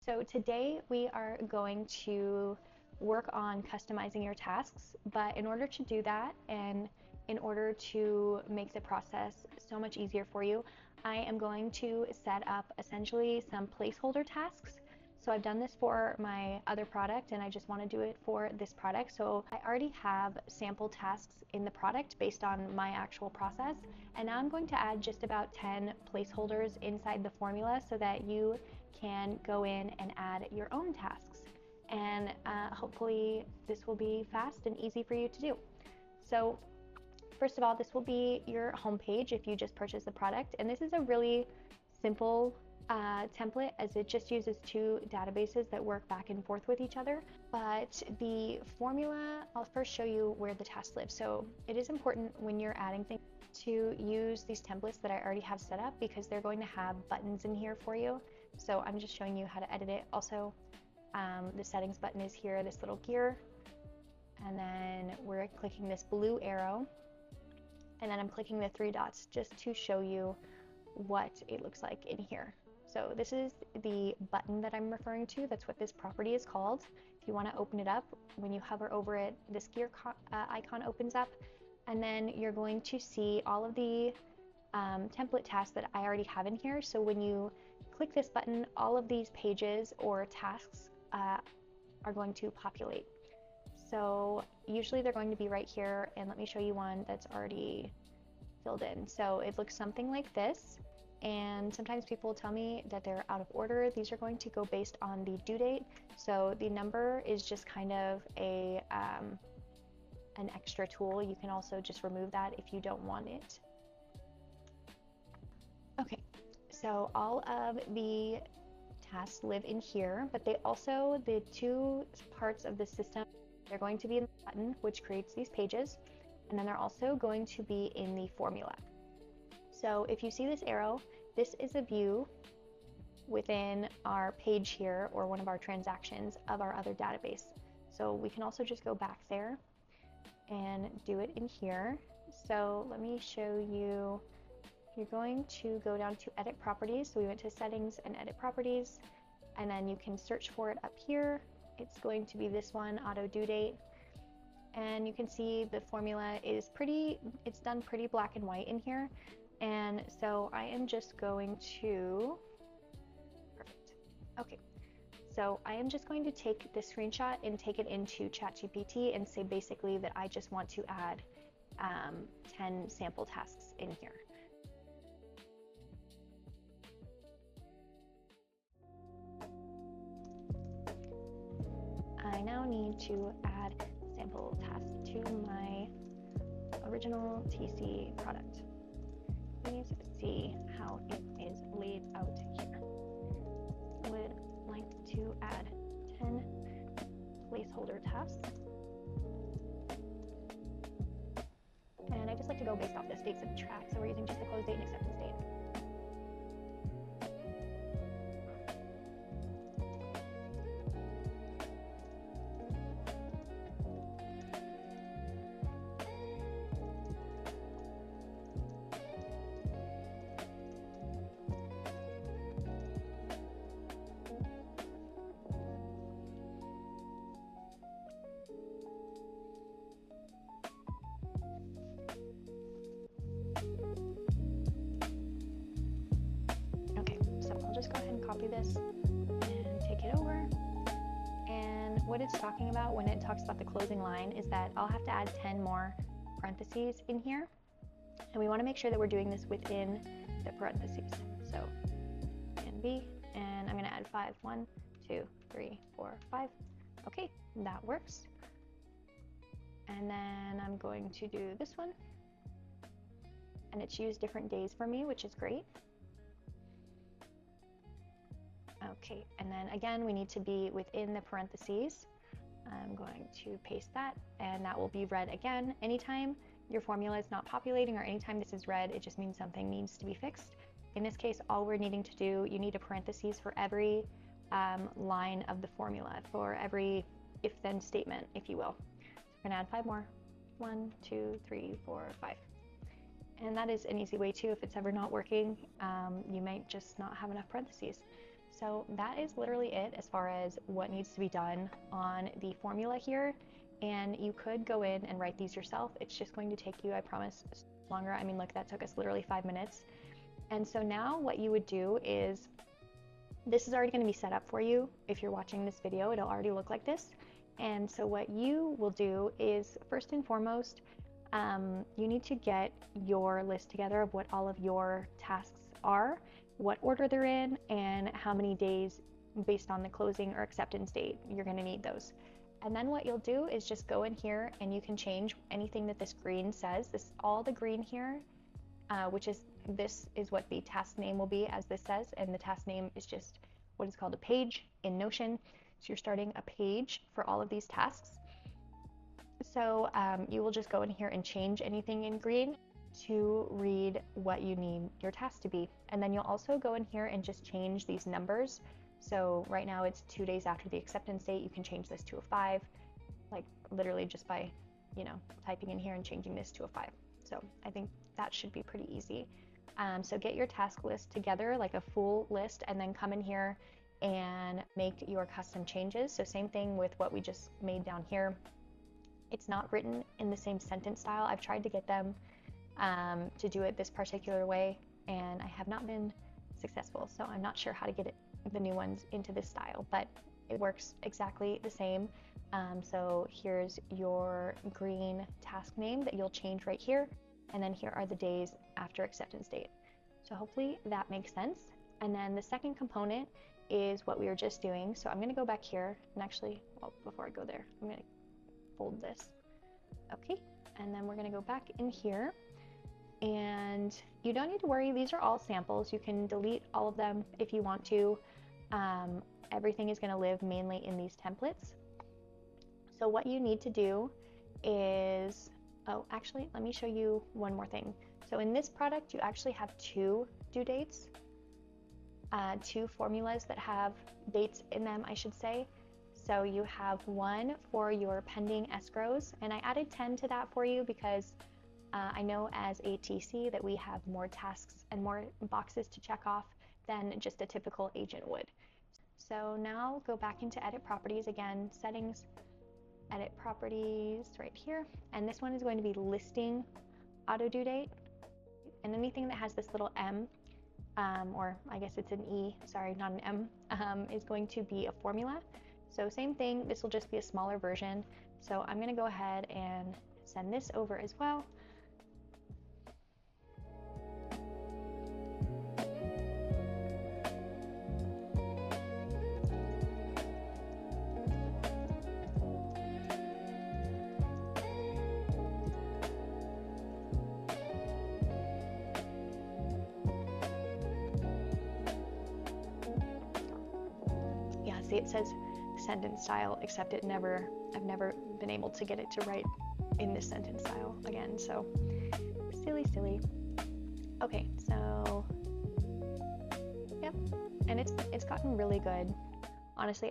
So today we are going to work on customizing your tasks, but in order to do that and in order to make the process so much easier for you, I am going to set up essentially some placeholder tasks. So I've done this for my other product and I just want to do it for this product. So I already have sample tasks in the product based on my actual process. And now I'm going to add just about 10 placeholders inside the formula so that you can go in and add your own tasks. And hopefully this will be fast and easy for you to do. So first of all, this will be your homepage if you just purchase the product. And this is a really simple template as it just uses two databases that work back and forth with each other. But the formula, I'll first show you where the tasks live. So it is important when you're adding things to use these templates that I already have set up because they're going to have buttons in here for you. So I'm just showing you how to edit it. Also, the settings button is here, this little gear. And then we're clicking this blue arrow. And then I'm clicking the three dots just to show you what it looks like in here. So this is the button that I'm referring to. That's what this property is called. If you want to open it up, when you hover over it, this gear icon opens up, and then you're going to see all of the template tasks that I already have in here. So when you click this button, all of these pages or tasks are going to populate. So usually they're going to be right here, and let me show you one that's already filled in. So it looks something like this. And sometimes people tell me that they're out of order. These are going to go based on the due date. So the number is just kind of an extra tool. You can also just remove that if you don't want it. Okay, so all of the tasks live in here, but they also, the two parts of the system, they're going to be in the button, which creates these pages, and then they're also going to be in the formula. So if you see this arrow, this is a view within our page here, or one of our transactions of our other database. So we can also just go back there and do it in here. So let me show you. You're going to go down to edit properties. So we went to settings and edit properties, and then you can search for it up here. It's going to be this one, auto due date. And you can see the formula is it's done pretty black and white in here. And so I am just going to, perfect. Okay, so I am just going to take this screenshot and take it into ChatGPT and say basically that I just want to add 10 sample tasks in here. I now need to add sample task to my original TC product. Please see how it is laid out here. I would like to add 10 placeholder tasks. And I just like to go based off the states of the track, so we're using just the close date and acceptance date. Just go ahead and copy this and take it over. And what it's talking about when it talks about the closing line is that I'll have to add 10 more parentheses in here. And we want to make sure that we're doing this within the parentheses. So, and B, and I'm going to add 5. 1, 2, 3, 4, 5. Okay, that works. And then I'm going to do this one. And it's used different days for me, which is great. Okay, and then again, we need to be within the parentheses. I'm going to paste that, and that will be red again. Anytime your formula is not populating or anytime this is red, it just means something needs to be fixed. In this case, all we're needing to do, you need a parentheses for every line of the formula, for every if-then statement, if you will. So we're gonna add 5 more. 1, 2, 3, 4, 5. And that is an easy way too. If it's ever not working, you might just not have enough parentheses. So that is literally it as far as what needs to be done on the formula here. And you could go in and write these yourself. It's just going to take you, I promise, longer. I mean, look, that took us literally 5 minutes. And so now what you would do is, this is already going to be set up for you. If you're watching this video, it'll already look like this. And so what you will do is, first and foremost, you need to get your list together of what all of your tasks are, what order they're in, and how many days based on the closing or acceptance date you're going to need those. And then what you'll do is just go in here and you can change anything that this green says. This, all the green here, which is, this is what the task name will be, as this says, and the task name is just what is called a page in Notion. So you're starting a page for all of these tasks. So you will just go in here and change anything in green to read what you need your task to be. And then you'll also go in here and just change these numbers. So right now it's 2 days after the acceptance date. You can change this to a 5, like literally just by, you know, typing in here and changing this to a 5. So I think that should be pretty easy. So get your task list together, like a full list, and then come in here and make your custom changes. So same thing with what we just made down here. It's not written in the same sentence style. I've tried to get them to do it this particular way, and I have not been successful. So I'm not sure how to get the new ones into this style, but it works exactly the same. So here's your green task name that you'll change right here. And then here are the days after acceptance date. So hopefully that makes sense. And then the second component is what we were just doing. So I'm going to go back here and actually, well, before I go there, I'm going to fold this. Okay. And then we're going to go back in here, and you don't need to worry. These are all samples. You can delete all of them if you want to. Everything is going to live mainly in these templates. So what you need to do is, oh, actually, let me show you one more thing. So in this product, you actually have 2 due dates, 2 formulas that have dates in them, I should say. So you have one for your pending escrows, and I added 10 to that for you because I know as a TC that we have more tasks and more boxes to check off than just a typical agent would. So now go back into edit properties again, settings, edit properties right here, and this one is going to be listing auto due date, and anything that has this little M, or I guess it's an E, sorry, not an M, is going to be a formula. So same thing, this will just be a smaller version. So I'm going to go ahead and send this over as well. Yeah, see, it says sentence style, except I've never been able to get it to write in this sentence style again, so silly. Okay, so yep, and it's gotten really good. Honestly,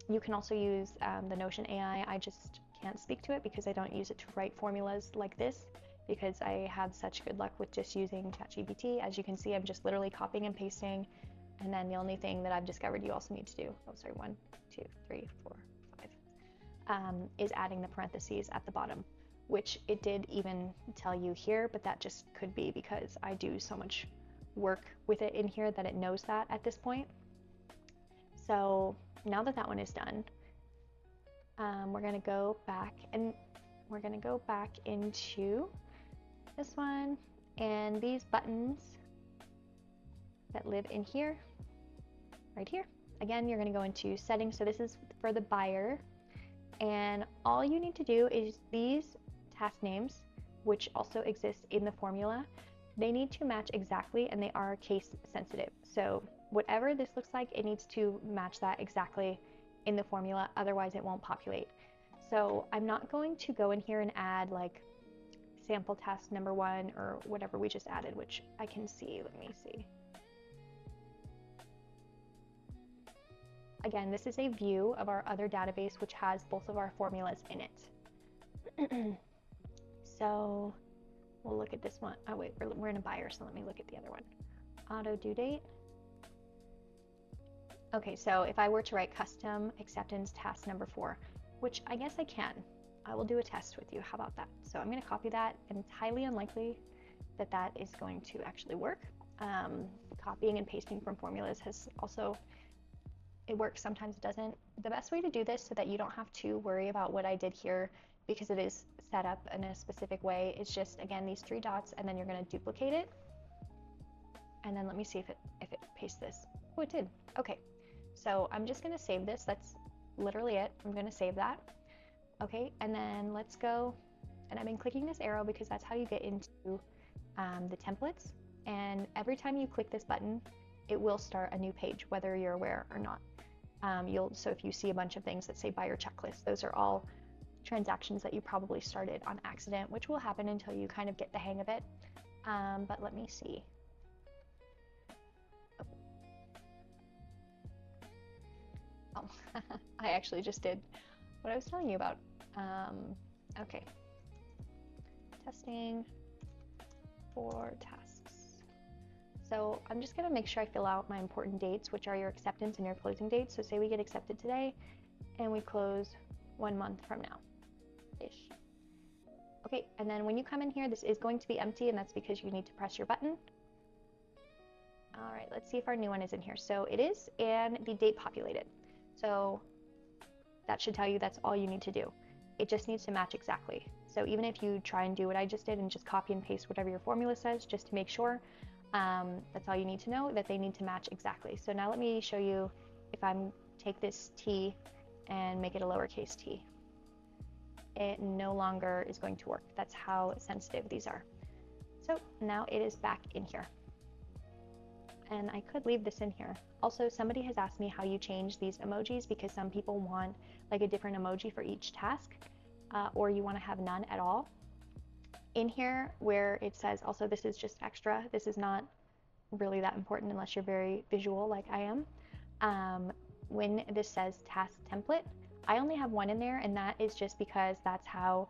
you can also use the Notion AI. I just can't speak to it because I don't use it to write formulas like this, because I had such good luck with just using ChatGPT. As you can see, I'm just literally copying and pasting. And then the only thing that I've discovered you also need to do, oh sorry, 1, 2, 3, 4, 5, is adding the parentheses at the bottom, which it did even tell you here, but that just could be because I do so much work with it in here that it knows that at this point. So now that one is done, we're gonna go back and we're gonna go back into this one, and these buttons that live in here, right here. Again, you're going to go into settings. So this is for the buyer, and all you need to do is these task names, which also exist in the formula, they need to match exactly, and they are case sensitive. So whatever this looks like, it needs to match that exactly in the formula, otherwise it won't populate. So I'm not going to go in here and add like sample task number 1 or whatever we just added, which I can see. Let me see. Again, this is a view of our other database, which has both of our formulas in it. So we'll look at this one. Oh wait, we're in a buyer, so let me look at the other one. Auto due date. Okay, so if I were to write custom acceptance task number 4, which I guess I can, I will do a test with you. How about that? So I'm going to copy that, and it's highly unlikely that that is going to actually work. Copying and pasting from formulas has also, it works, sometimes it doesn't. The best way to do this so that you don't have to worry about what I did here, because it is set up in a specific way, is just, again, these 3 dots, and then you're going to duplicate it. And then let me see if it pastes this. Oh, it did. Okay. So I'm just going to save this. That's literally it. I'm going to save that. Okay, and then let's go, and I've been clicking this arrow because that's how you get into the templates. And every time you click this button, it will start a new page, whether you're aware or not. So if you see a bunch of things that say buyer checklist, those are all transactions that you probably started on accident, which will happen until you kind of get the hang of it. But let me see. Oh, I actually just did what I was telling you about. Okay. Testing for tasks. So I'm just going to make sure I fill out my important dates, which are your acceptance and your closing dates. So say we get accepted today and we close 1 month from now-ish. Okay, and then when you come in here, this is going to be empty, and that's because you need to press your button. All right, let's see if our new one is in here. So it is, and the date populated. So that should tell you that's all you need to do. It just needs to match exactly. So even if you try and do what I just did and just copy and paste whatever your formula says, just to make sure, that's all you need to know, that they need to match exactly. So now let me show you if I take this T and make it a lowercase t. It no longer is going to work. That's how sensitive these are. So now it is back in here. And I could leave this in here. Also, somebody has asked me how you change these emojis, because some people want like a different emoji for each task, or you want to have none at all. In here where it says, also this is just extra, this is not really that important unless you're very visual like I am. When this says task template, I only have one in there, and that is just because that's how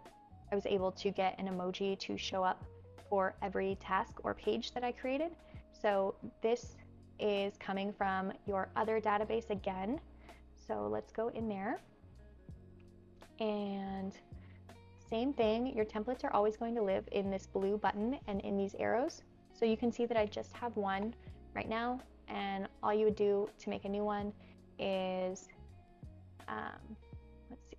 I was able to get an emoji to show up for every task or page that I created. So this is coming from your other database again. So let's go in there, and same thing, your templates are always going to live in this blue button and in these arrows. So you can see that I just have one right now, and all you would do to make a new one is, let's see.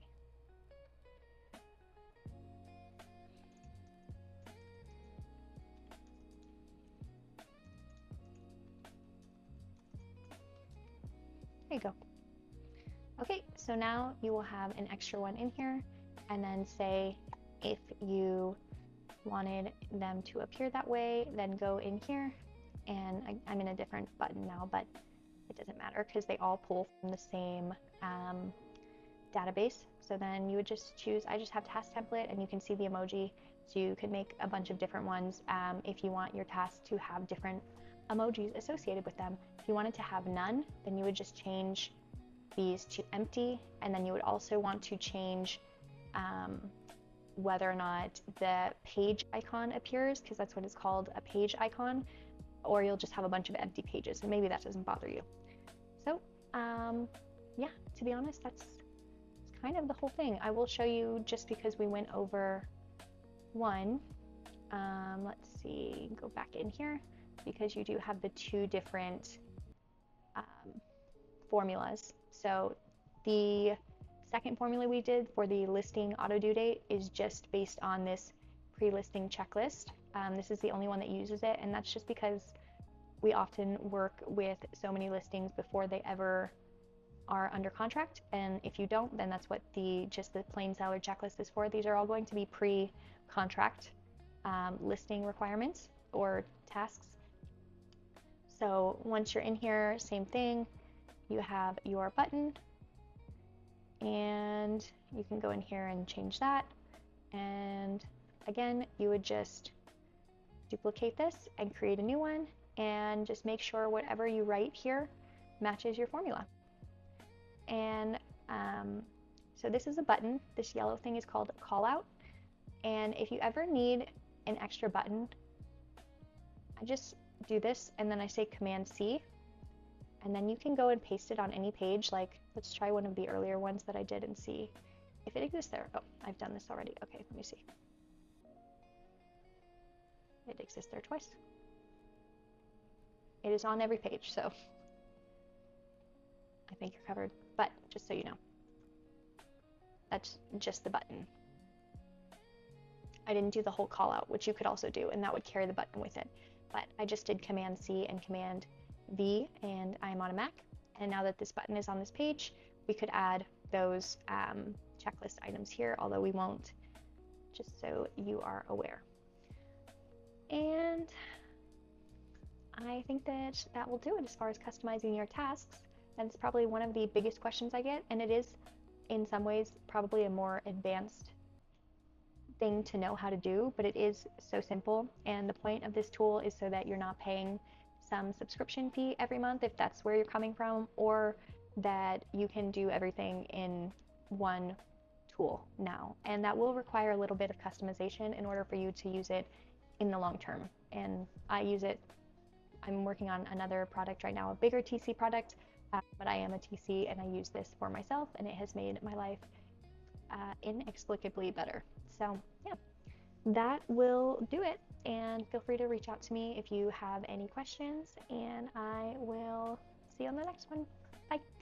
There you go. Okay, so now you will have an extra one in here, and then say if you wanted them to appear that way, then go in here, and I'm in a different button now, but it doesn't matter because they all pull from the same database. So then you would just choose, I just have task template, and you can see the emoji, so you could make a bunch of different ones if you want your tasks to have different emojis associated with them. If you wanted to have none, then you would just change these to empty, and then you would also want to change whether or not the page icon appears, because that's what it's called, a page icon, or you'll just have a bunch of empty pages, and maybe that doesn't bother you. So yeah, to be honest, that's kind of the whole thing. I will show you, just because we went over one. Let's see, go back in here, because you do have the 2 different formulas. So the second formula we did for the listing auto due date is just based on this pre-listing checklist. This is the only one that uses it, and that's just because we often work with so many listings before they ever are under contract, and if you don't, then that's what just the plain seller checklist is for. These are all going to be pre-contract listing requirements or tasks. So once you're in here, same thing, you have your button, and you can go in here and change that. And again, you would just duplicate this and create a new one, and just make sure whatever you write here matches your formula. And so this is a button. This yellow thing is called call out. And if you ever need an extra button, I just do this, and then I say Command C, And then you can go and paste it on any page. Like, let's try one of the earlier ones that I did and see if it exists there. Oh, I've done this already. Okay, let me see. It exists there twice. It is on every page, so I think you're covered. But just so you know, that's just the button. I didn't do the whole call out, which you could also do, and that would carry the button with it. But I just did Command C and Command V, and I'm on a Mac. And now that this button is on this page, we could add those checklist items here, although we won't, just so you are aware. And I think that that will do it as far as customizing your tasks. That's probably one of the biggest questions I get, and it is in some ways probably a more advanced thing to know how to do, but it is so simple. And the point of this tool is so that you're not paying some subscription fee every month, if that's where you're coming from, or that you can do everything in one tool now. And that will require a little bit of customization in order for you to use it in the long term. And I use it. I'm working on another product right now, a bigger TC product, but I am a TC and I use this for myself, and it has made my life inexplicably better. So yeah, that will do it. And feel free to reach out to me if you have any questions, and I will see you on the next one. Bye.